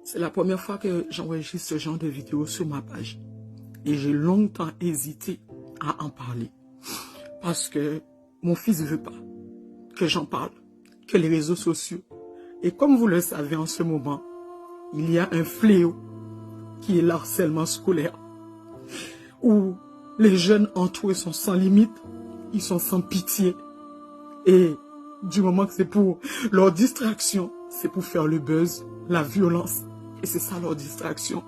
C'est la première fois que j'enregistre ce genre de vidéo sur ma page. Et j'ai longtemps hésité à en parler. Parce que mon fils ne veut pas que j'en parle, que les réseaux sociaux. Et comme vous le savez en ce moment, il y a un fléau qui est l'harcèlement scolaire. Où les jeunes entourés sont sans limite, ils sont sans pitié. Et du moment que c'est pour leur distraction, c'est pour faire le buzz, la violence. Et c'est ça leur distraction.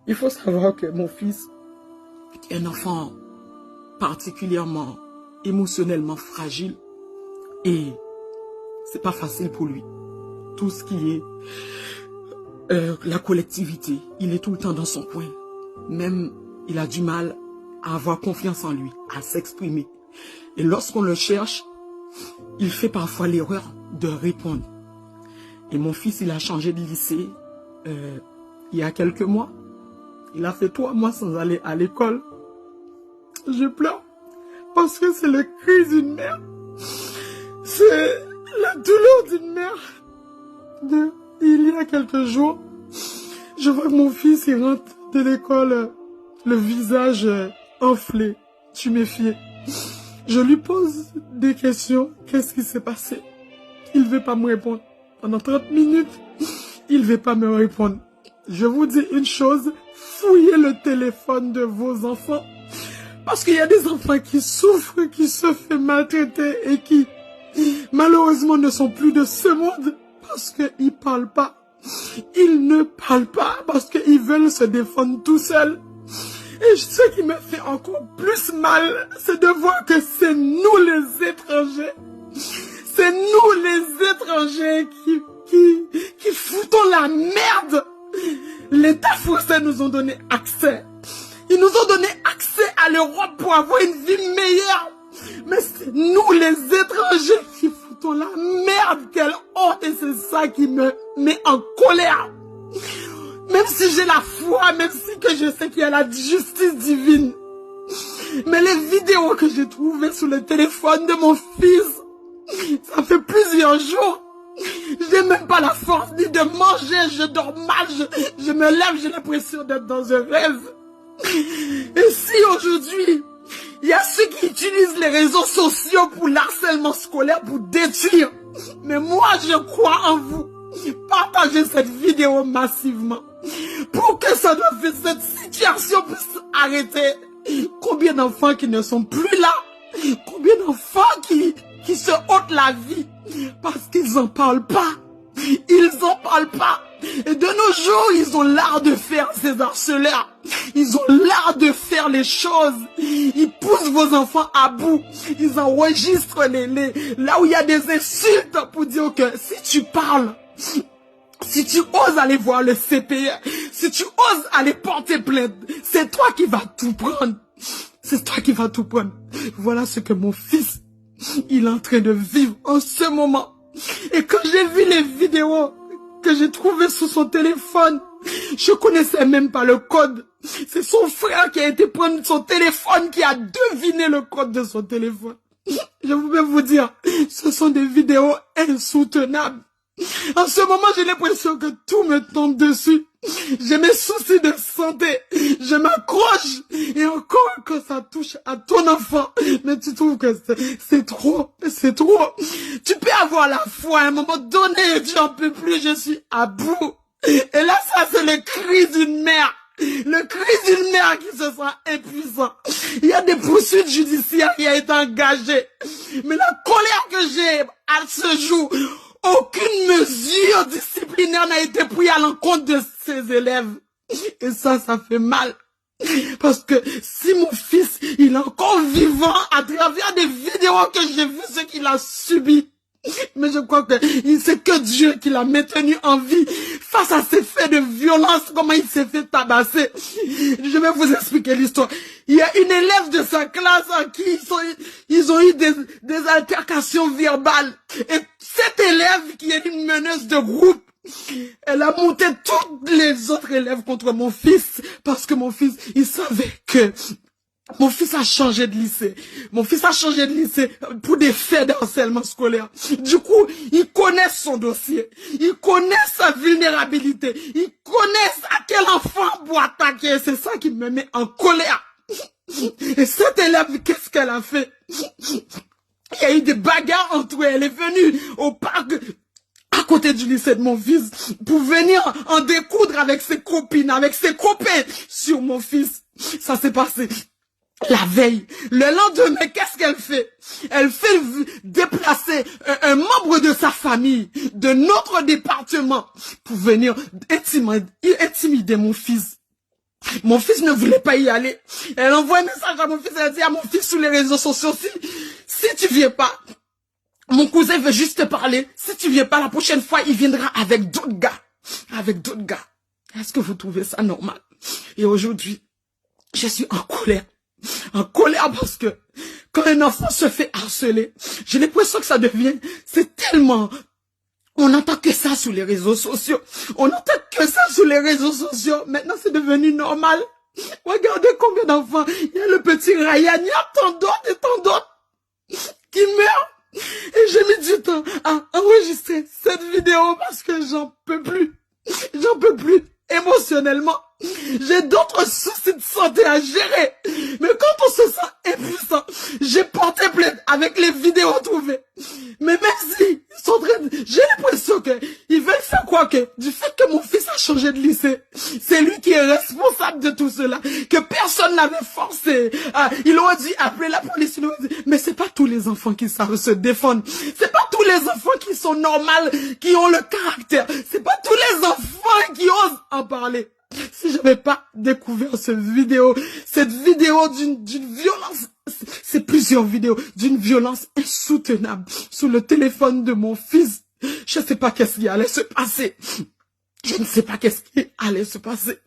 Il faut savoir que mon fils est un enfant particulièrement émotionnellement fragile. Et c'est pas facile pour lui. Tout ce qui est la collectivité, il est tout le temps dans son coin. Même il a du mal à avoir confiance en lui, à s'exprimer. Et lorsqu'on le cherche, il fait parfois l'erreur de répondre. Et mon fils, il a changé de lycée il y a quelques mois. Il a fait 3 mois sans aller à l'école. Je pleure parce que c'est le cri d'une mère. C'est la douleur d'une mère. Il y a quelques jours, je vois que mon fils il rentre de l'école, le visage enflé, tuméfié. Je lui pose des questions. Qu'est-ce qui s'est passé? Il ne veut pas me répondre. Pendant 30 minutes, il ne veut pas me répondre. Je vous dis une chose, fouillez le téléphone de vos enfants. Parce qu'il y a des enfants qui souffrent, qui se font maltraiter et qui, malheureusement, ne sont plus de ce monde. Parce qu'ils ne parlent pas. Ils ne parlent pas parce qu'ils veulent se défendre tout seuls. Et ce qui me fait encore plus mal, c'est de voir que c'est nous les étrangers. C'est nous les étrangers qui foutons la merde. L'État français nous ont donné accès. Ils nous ont donné accès à l'Europe pour avoir une vie meilleure. Mais c'est nous les étrangers qui foutons la merde. Quelle honte. Et c'est ça qui me met en colère. Même si j'ai la foi, même si que je sais qu'il y a la justice divine. Mais les vidéos que j'ai trouvées sur le téléphone de mon fils, ça fait plusieurs jours. J'ai même pas la force ni de manger, je dors mal, je me lève, j'ai l'impression d'être dans un rêve. Et si aujourd'hui, il y a ceux qui utilisent les réseaux sociaux pour l'harcèlement scolaire, pour détruire, mais moi je crois en vous. Partagez cette vidéo massivement pour que cette situation puisse arrêter. Combien d'enfants qui ne sont plus là? Combien d'enfants qui se ôtent la vie parce qu'ils n'en parlent pas? Ils n'en parlent pas. Et de nos jours, ils ont l'art de faire ces harceleurs. Ils ont l'art de faire les choses. Ils poussent vos enfants à bout. Ils enregistrent là où il y a des insultes pour dire que si tu parles, si tu oses aller voir le CPE, si tu oses aller porter plainte, c'est toi qui vas tout prendre. C'est toi qui vas tout prendre. Voilà ce que mon fils, il est en train de vivre en ce moment. Et quand j'ai vu les vidéos que j'ai trouvées sur son téléphone, je connaissais même pas le code. C'est son frère qui a été prendre son téléphone, qui a deviné le code de son téléphone. Je vais vous dire, ce sont des vidéos insoutenables. En ce moment, j'ai l'impression que tout me tombe dessus. J'ai mes soucis de santé. Je m'accroche. Et encore que ça touche à ton enfant. Mais tu trouves que c'est trop. C'est trop. Tu peux avoir la foi à un moment donné. Tu n'en peux plus. Je suis à bout. Et là, ça, c'est le cri d'une mère. Le cri d'une mère qui se sent impuissant. Il y a des poursuites judiciaires qui ont été engagées. Mais la colère que j'ai à ce jour, aucune mesure disciplinaire n'a été prise à l'encontre de ses élèves. Et ça fait mal. Parce que si mon fils, il est encore vivant à travers des vidéos que j'ai vues, ce qu'il a subi. Mais je crois que c'est que Dieu qui l'a maintenu en vie face à ces faits de violence, comment il s'est fait tabasser. Je vais vous expliquer l'histoire. Il y a une élève de sa classe en qui ils ont eu des altercations verbales. Et cette élève qui est une meneuse de groupe, elle a monté toutes les autres élèves contre mon fils parce que mon fils, il savait que Mon fils a changé de lycée. Mon fils a changé de lycée pour des faits d'harcèlement scolaire. Du coup, il connaît son dossier. Il connaît sa vulnérabilité. Il connaît à quel enfant pour attaquer. C'est ça qui me met en colère. Et cette élève, qu'est-ce qu'elle a fait? Il y a eu des bagarres entre eux. Elle est venue au parc à côté du lycée de mon fils pour venir en découdre avec ses copines, avec ses copains sur mon fils. Ça s'est passé la veille. Le lendemain, qu'est-ce qu'elle fait? Elle fait déplacer un membre de sa famille de notre département pour venir intimider mon fils. Mon fils ne voulait pas y aller. Elle envoie un message à mon fils, elle dit à mon fils sur les réseaux sociaux, si tu viens pas, mon cousin veut juste te parler. Si tu viens pas la prochaine fois, il viendra avec d'autres gars. Avec d'autres gars. Est-ce que vous trouvez ça normal? Et aujourd'hui, je suis en colère. En colère parce que quand un enfant se fait harceler, j'ai l'impression que ça devient, c'est tellement, on n'entend que ça sur les réseaux sociaux. On n'entend que ça sur les réseaux sociaux. Maintenant, c'est devenu normal. Regardez combien d'enfants. Il y a le petit Ryan, il y a tant d'autres et tant d'autres qui meurent. Et j'ai mis du temps à enregistrer cette vidéo parce que j'en peux plus. J'en peux plus émotionnellement. J'ai d'autres soucis de santé à gérer. Mais quand on se sent impuissant, j'ai porté plainte avec les vidéos trouvées. Mais même si ils sont en train de... J'ai l'impression qu'ils veulent faire quoi que du fait que mon fils a changé de lycée, c'est lui qui est responsable de tout cela, que personne n'avait forcé. Ils ont dit appeler la police, ils ont dit, mais c'est pas tous les enfants qui savent se défendre. C'est pas tous les enfants qui sont normaux, qui ont le caractère. C'est pas tous les enfants qui osent en parler. Si j'avais pas découvert cette vidéo d'une violence, c'est plusieurs vidéos, d'une violence insoutenable sur le téléphone de mon fils, je sais pas qu'est-ce qui allait se passer. Je ne sais pas qu'est-ce qui allait se passer.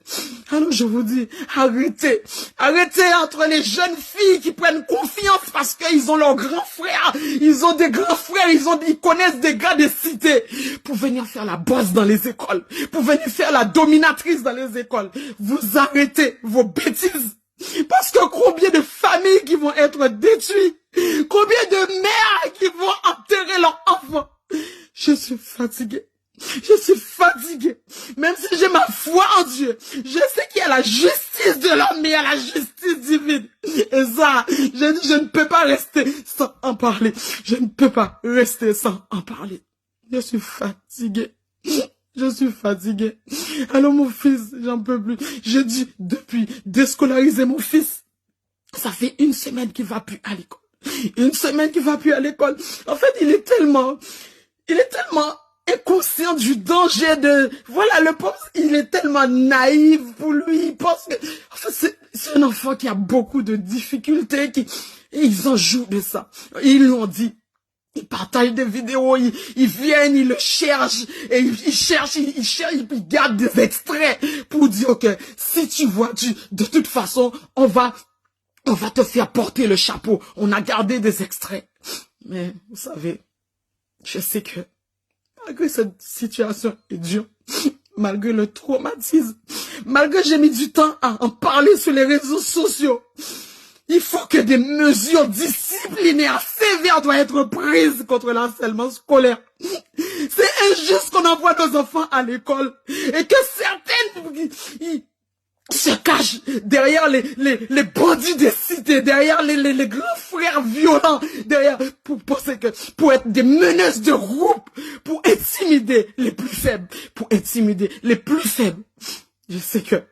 Alors je vous dis, arrêtez. Arrêtez entre les jeunes filles qui prennent confiance parce qu'ils ont leurs grands frères. Ils ont des grands frères, ils connaissent des gars des cités. Pour venir faire la bosse dans les écoles. Pour venir faire la dominatrice dans les écoles. Vous arrêtez vos bêtises. Parce que combien de familles qui vont être détruites. Combien de mères qui vont enterrer leurs enfants. Je suis fatigué. Je suis fatigué. Même si j'ai ma foi en Dieu, je sais qu'il y a la justice de l'homme, mais il y a la justice divine. Et ça, je ne peux pas rester sans en parler. Je ne peux pas rester sans en parler. Je suis fatigué. Je suis fatigué. Alors mon fils, j'en peux plus. J'ai dit depuis déscolariser mon fils. Ça fait 1 semaine qu'il va plus à l'école. 1 semaine qu'il va plus à l'école. En fait, il est tellement inconscient du danger de... Voilà, le pauvre, il est tellement naïf pour lui. Il pense que... En fait, c'est un enfant qui a beaucoup de difficultés. Et ils en jouent de ça. Ils l'ont dit. Ils partagent des vidéos, ils viennent, ils le cherchent. Et ils cherchent, ils gardent des extraits pour dire, ok, si tu vois, de toute façon, on va te faire porter le chapeau. On a gardé des extraits. Mais, vous savez, je sais que malgré cette situation est dure, malgré le traumatisme, malgré que j'ai mis du temps à en parler sur les réseaux sociaux, il faut que des mesures disciplinaires sévères doivent être prises contre l'harcèlement scolaire. C'est injuste qu'on envoie nos enfants à l'école et que certaines se cachent derrière les bandits des cités, derrière les grands frères violents, derrière pour être des meneuses de groupe, pour intimider les plus faibles, Je sais que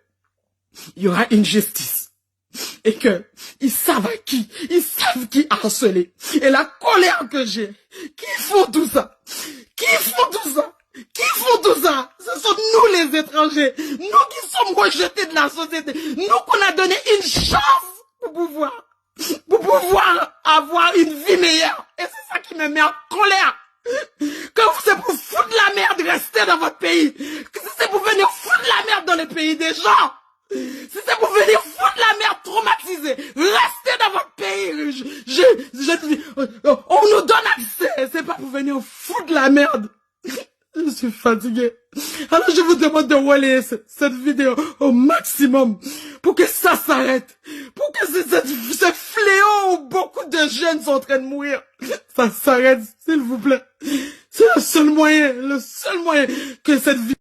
il y aura une justice et que ils savent qui harceler. Et la colère que j'ai, qui font tout ça? Qui font tout ça? Ce sont nous les étrangers, nous qui sommes rejetés de la société, nous qu'on a donné une chance pour pouvoir avoir une vie meilleure. Et c'est ça qui me met en colère. Quand c'est pour foutre la merde, restez dans votre pays. Si c'est pour venir foutre la merde dans les pays des gens, si c'est pour venir foutre la merde traumatisée, restez dans votre pays. On nous donne accès, c'est pas pour venir foutre la merde. Je suis fatigué. Alors je vous demande de relayer cette vidéo au maximum pour que ça s'arrête, pour que ce fléau où beaucoup de jeunes sont en train de mourir, ça s'arrête, s'il vous plaît. C'est le seul moyen que cette vie